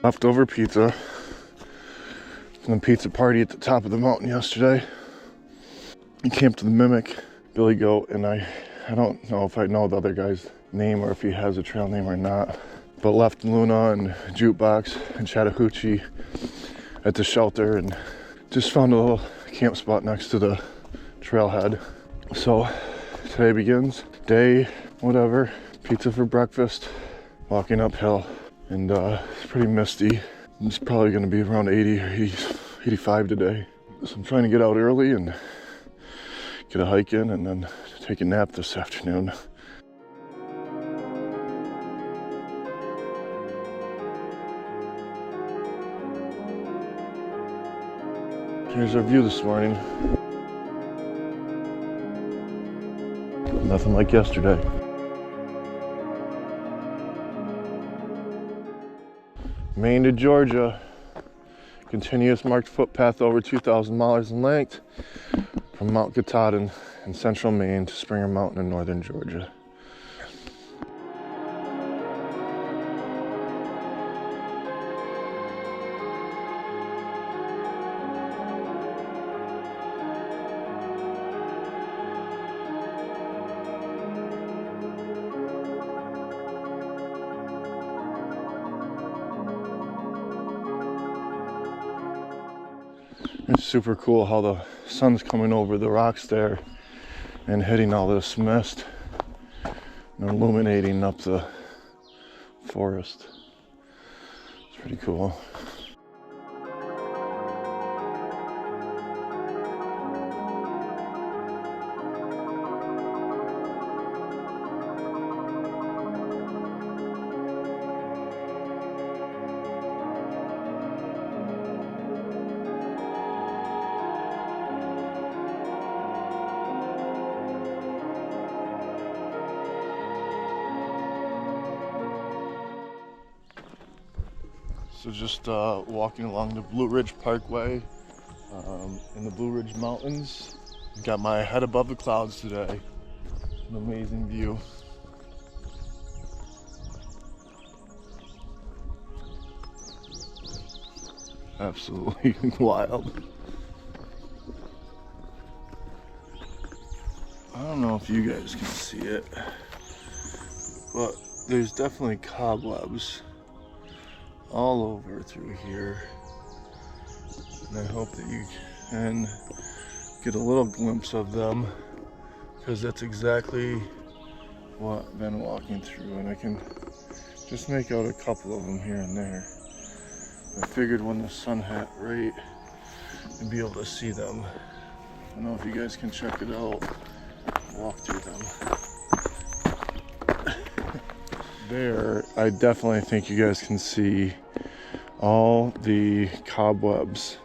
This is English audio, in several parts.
Leftover pizza from the pizza party at the top of the mountain yesterday. We camped to the Mimic, Billy Goat, and I don't know if I know the other guy's name or if he has a trail name or not, but left Luna and Jukebox and Chattahoochee at the shelter and just found a little camp spot next to the trailhead. So today begins day whatever, pizza for breakfast, walking uphill, and it's pretty misty. It's probably going to be around 80 or 85 today. So I'm trying to get out early and get a hike in and then take a nap this afternoon. Here's our view this morning. Nothing like yesterday. Maine to Georgia. Continuous marked footpath over 2,000 miles in length from Mount Katahdin in central Maine to Springer Mountain in northern Georgia. It's super cool how the sun's coming over the rocks there and hitting all this mist and illuminating up the forest. It's pretty cool. So just walking along the Blue Ridge Parkway in the Blue Ridge Mountains. Got my head above the clouds today. An amazing view. Absolutely wild. I don't know if you guys can see it, but there's definitely cobwebs all over through here, and I hope that you can get a little glimpse of them, because that's exactly what I've been walking through, and I can just make out a couple of them here and there. I figured when the sun hit right, I'd be able to see them. I don't know if you guys can check it out, walk through them. There, I definitely think you guys can see all the cobwebs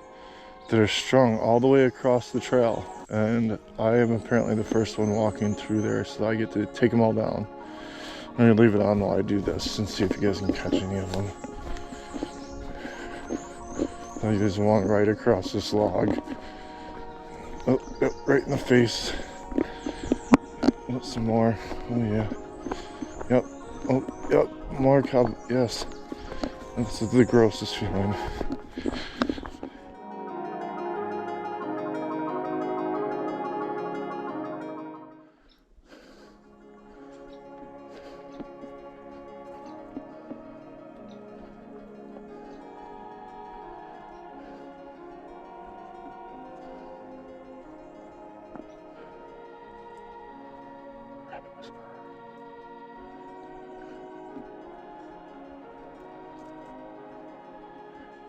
that are strung all the way across the trail. And I am apparently the first one walking through there, so I get to take them all down. I'm gonna leave it on while I do this and see if you guys can catch any of them. Oh, there's one right across this log. Oh, yep, right in the face. Oh, some more. Oh yeah. Yep. Oh, yep, more cob, yes. This is the grossest feeling.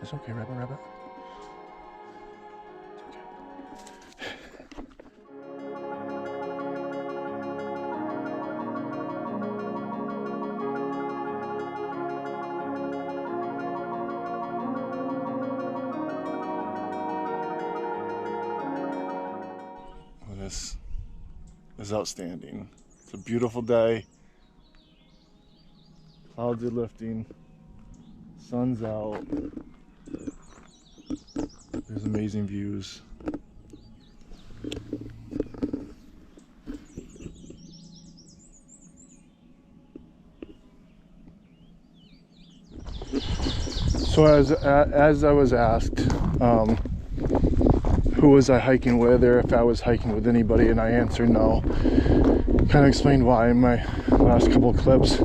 It's okay, rabbit. It's okay. Well, this is outstanding. It's a beautiful day. Clouds are lifting. Sun's out. There's amazing views. So as I was asked, who was I hiking with, or if I was hiking with anybody, and I answered no. Kind of explained why in my last couple of clips.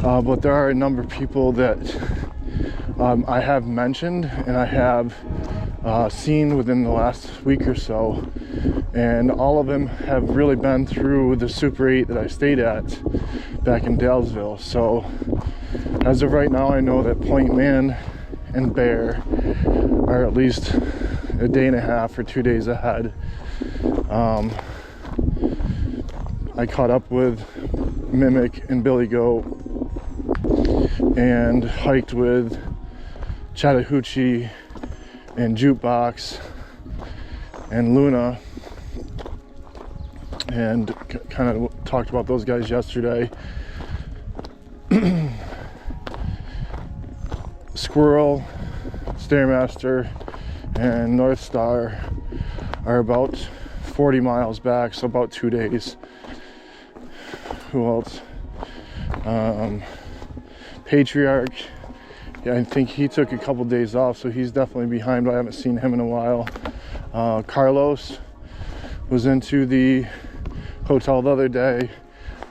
But there are a number of people that I have mentioned and I have seen within the last week or so, and all of them have really been through the Super 8 that I stayed at back in Dalesville. So as of right now, I know that Point Man and Bear are at least a day and a half or 2 days ahead. I caught up with Mimic and Billy Goat and hiked with Chattahoochee and Jukebox and Luna, and kind of talked about those guys yesterday. Squirrel, Stairmaster, and North Star are about 40 miles back, so about 2 days. Who else? Patriarch, yeah, I think he took a couple days off, so he's definitely behind, but I haven't seen him in a while. Carlos was into the hotel the other day,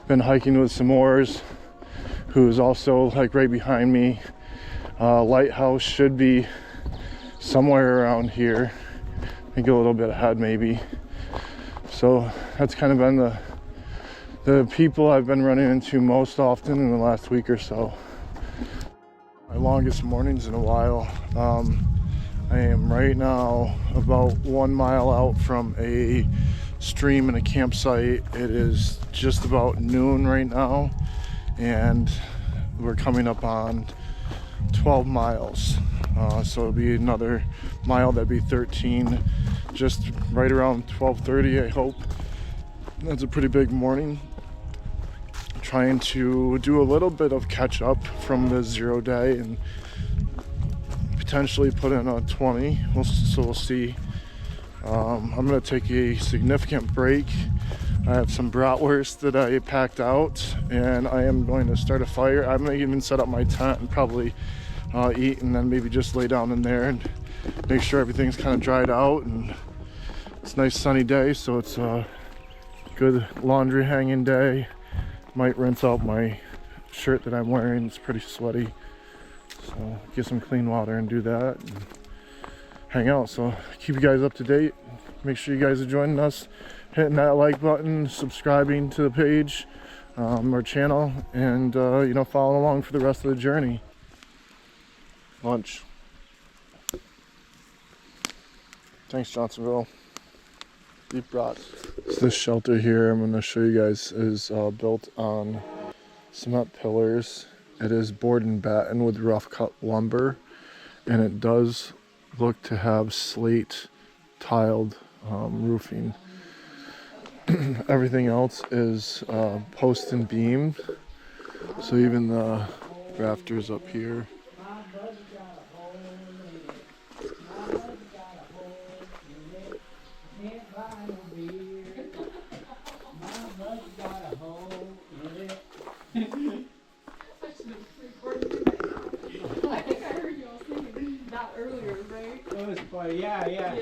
been hiking with S'mores, who's also like right behind me. Lighthouse should be somewhere around here, I think a little bit ahead maybe. So that's kind of been the people I've been running into most often in the last week or so. My longest mornings in a while. I am right now about 1 mile out from a stream and a campsite. It is just about noon right now, and we're coming up on 12 miles. So it'll be another mile, that'd be 13, just right around 12:30, I hope. That's a pretty big morning. Trying to do a little bit of catch up from the 0 day and potentially put in a 20. So we'll see. I'm gonna take a significant break. I have some bratwurst that I packed out, and I am going to start a fire. I'm gonna even set up my tent and probably eat, and then maybe just lay down in there and make sure everything's kind of dried out. And it's a nice sunny day, so it's a good laundry hanging day. Might rinse out my shirt that I'm wearing, it's pretty sweaty, so get some clean water and do that and hang out. So keep you guys up to date. Make sure you guys are joining us, hitting that like button, subscribing to the page, our channel, and following along for the rest of the journey. Lunch. Thanks, Johnsonville. Deep brats. So this shelter here I'm going to show you guys is built on cement pillars. It is board and batten with rough cut lumber, and it does look to have slate tiled roofing. Everything else is post and beamed, so even the rafters up here. I think I heard you all singing that earlier, right? That was funny, yeah.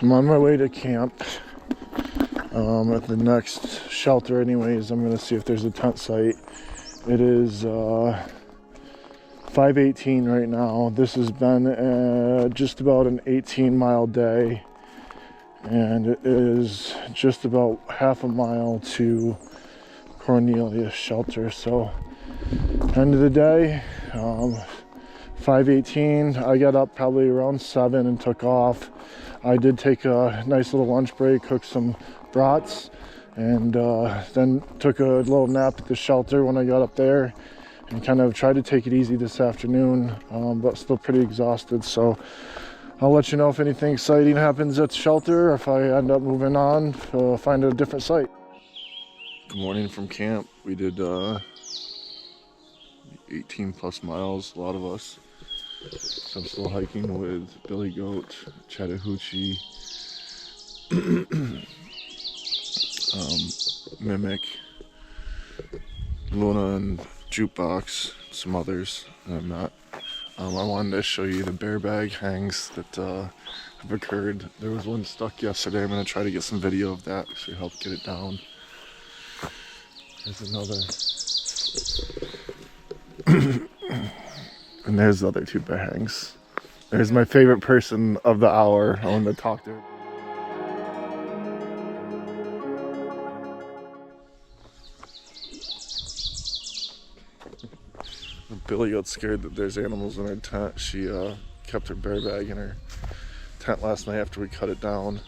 I'm on my way to camp. At the next shelter anyways, I'm gonna see if there's a tent site. It is 5:18 right now. This has been just about an 18-mile day, and it is just about half a mile to Cornelius shelter. So end of the day, 5:18. I got up probably around 7 and took off. I did take a nice little lunch break, cooked some brats, and then took a little nap at the shelter when I got up there, and kind of tried to take it easy this afternoon, but still pretty exhausted. So I'll let you know if anything exciting happens at the shelter, or if I end up moving on, find a different site. Good morning from camp. We did 18 plus miles, a lot of us. So I'm still hiking with Billy Goat, Chattahoochee, Mimic, Luna and Jukebox, some others. I'm not. I wanted to show you the bear bag hangs that have occurred. There was one stuck yesterday. I'm going to try to get some video of that to help get it down. There's another. And there's the other 2 bear hangs. There's my favorite person of the hour. I wanted to talk to her. Billy got scared that there's animals in her tent. She kept her bear bag in her tent last night after we cut it down.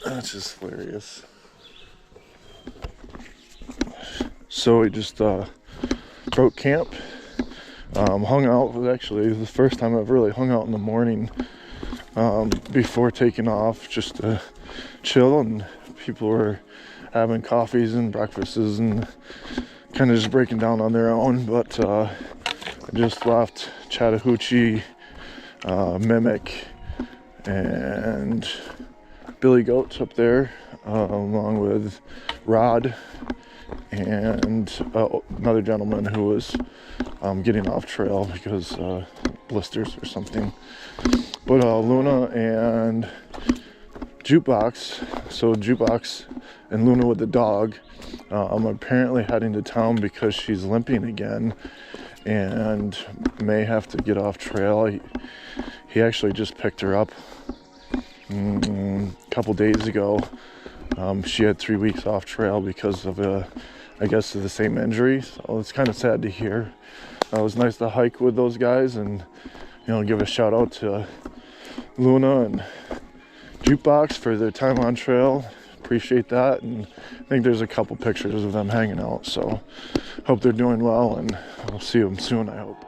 That's just hilarious. So we just broke camp. Hung out. Actually, the first time I've really hung out in the morning before taking off, just to chill, and people were having coffees and breakfasts and kind of just breaking down on their own. But I just left Chattahoochee, Mimic, and Billy Goat up there, along with Rod and another gentleman who was getting off trail because blisters or something. But Luna and Jukebox, so Jukebox and Luna with the dog, I'm apparently heading to town because she's limping again and may have to get off trail. He actually just picked her up a couple days ago. She had 3 weeks off trail because of I guess the same injury. So it's kind of sad to hear. It was nice to hike with those guys, and give a shout out to Luna and Jukebox for their time on trail. Appreciate that, and I think there's a couple pictures of them hanging out. So hope they're doing well, and I'll see them soon, I hope.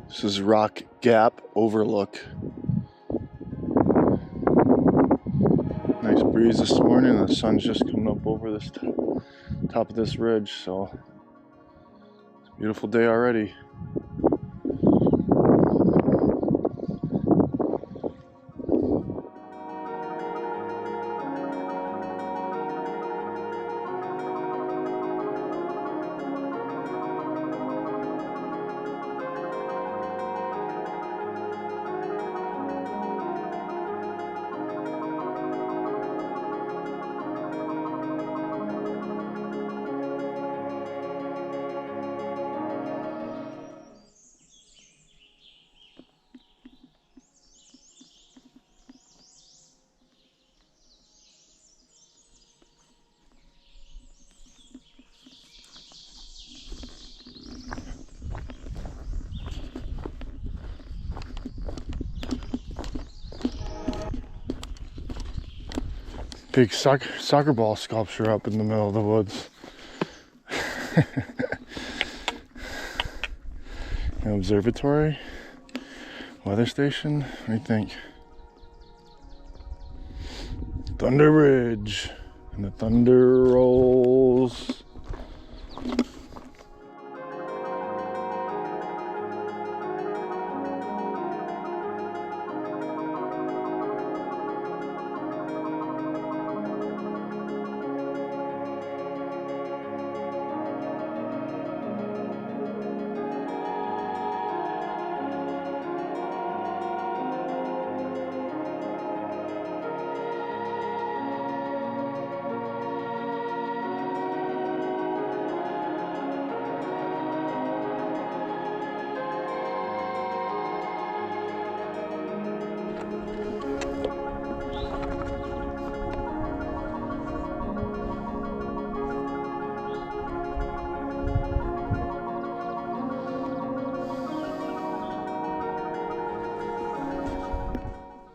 This is Rock Gap Overlook. Nice breeze this morning. The sun's just coming up over this top of this ridge, so it's a beautiful day already. Big soccer ball sculpture up in the middle of the woods. An observatory, weather station. What do you think? Thunder Ridge, and the thunder rolls.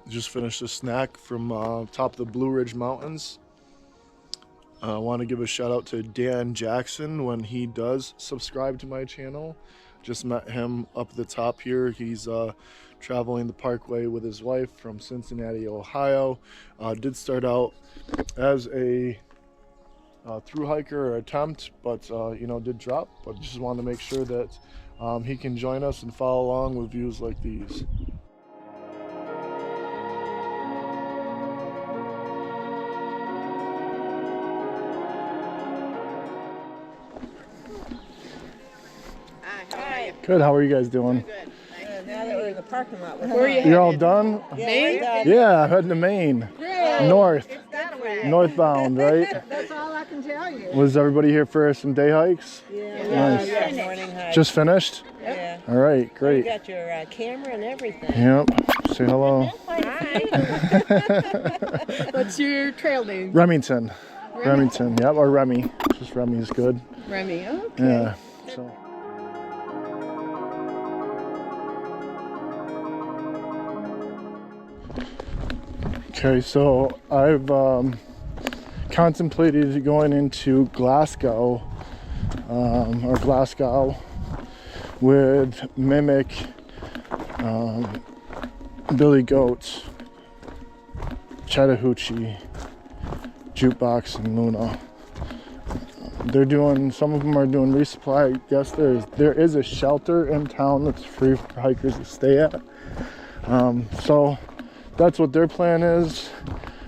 Just finished a snack from top of the Blue Ridge Mountains. I want to give a shout out to Dan Jackson when he does subscribe to my channel. Just met him up at the top here. He's traveling the Parkway with his wife from Cincinnati, Ohio. Did start out as a thru hiker or attempt, but you know, did drop. But just wanted to make sure that he can join us and follow along with views like these. Good. How are you guys doing? Good. Now that we're in the parking lot, You're all done? Yeah, I'm heading to Maine. North. Northbound, right? That's all I can tell you. Was everybody here for some day hikes? Yeah. Nice. Morning hike. Just finished? Yeah. All right, You great. got your camera and everything. Yep. Say hello. Hi. What's your trail name? Remington. Remington. Yep, or Remy. Just Remy is good. Remy. Okay. Yeah. So. Okay, so I've contemplated going into Glasgow, with Mimic, Billy Goat, Chattahoochee, Jukebox, and Luna. They're doing, some of them are doing resupply. I guess there is a shelter in town that's free for hikers to stay at. So that's what their plan is.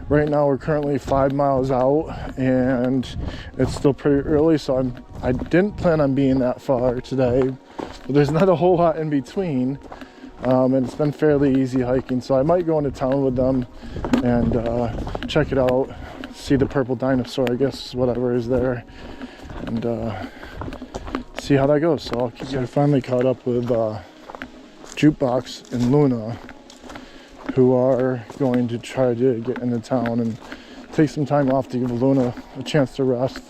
Right now we're currently 5 miles out and it's still pretty early, so I didn't plan on being that far today, but there's not a whole lot in between, and it's been fairly easy hiking, so I might go into town with them and check it out, see the purple dinosaur, I guess, whatever is there, and see how that goes. So I'll keep you. I finally caught up with Jukebox and Luna, who are going to try to get into town and take some time off to give Luna a chance to rest.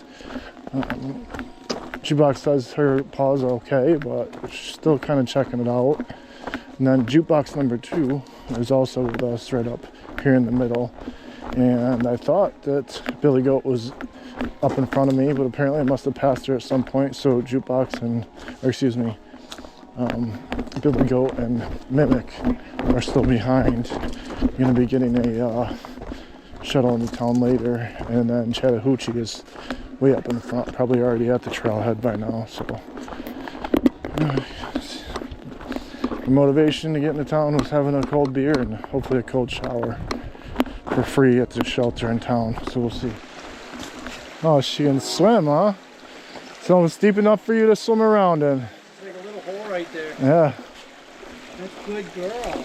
Jukebox says her paws are okay, but she's still kind of checking it out. And then Jukebox number 2 is also with us right up here in the middle. And I thought that Billy Goat was up in front of me, but apparently I must have passed her at some point. So Jukebox Billy Goat and Mimic are still behind. We're going to be getting a shuttle into town later, and then Chattahoochee is way up in the front, probably already at the trailhead by now. So the motivation to get into town was having a cold beer and hopefully a cold shower for free at the shelter in town. So we'll see. Oh, she can swim, huh? So it's deep enough for you to swim around in. Right there. Yeah. That's good, girl.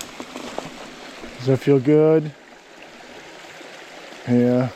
Does that feel good? Yeah.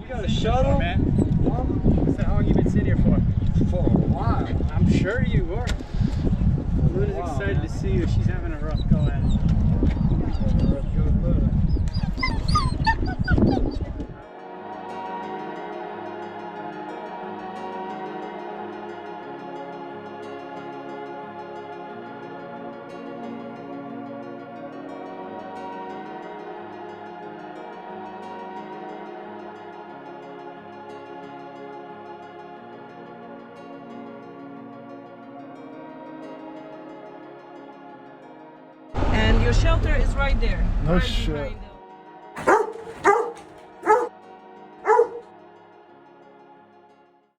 You got a shuttle? Man. How long you been sitting here for? For a while. I'm sure you were. Luna's excited to see you. She's having a rough go at it. And your shelter is right there. No shit.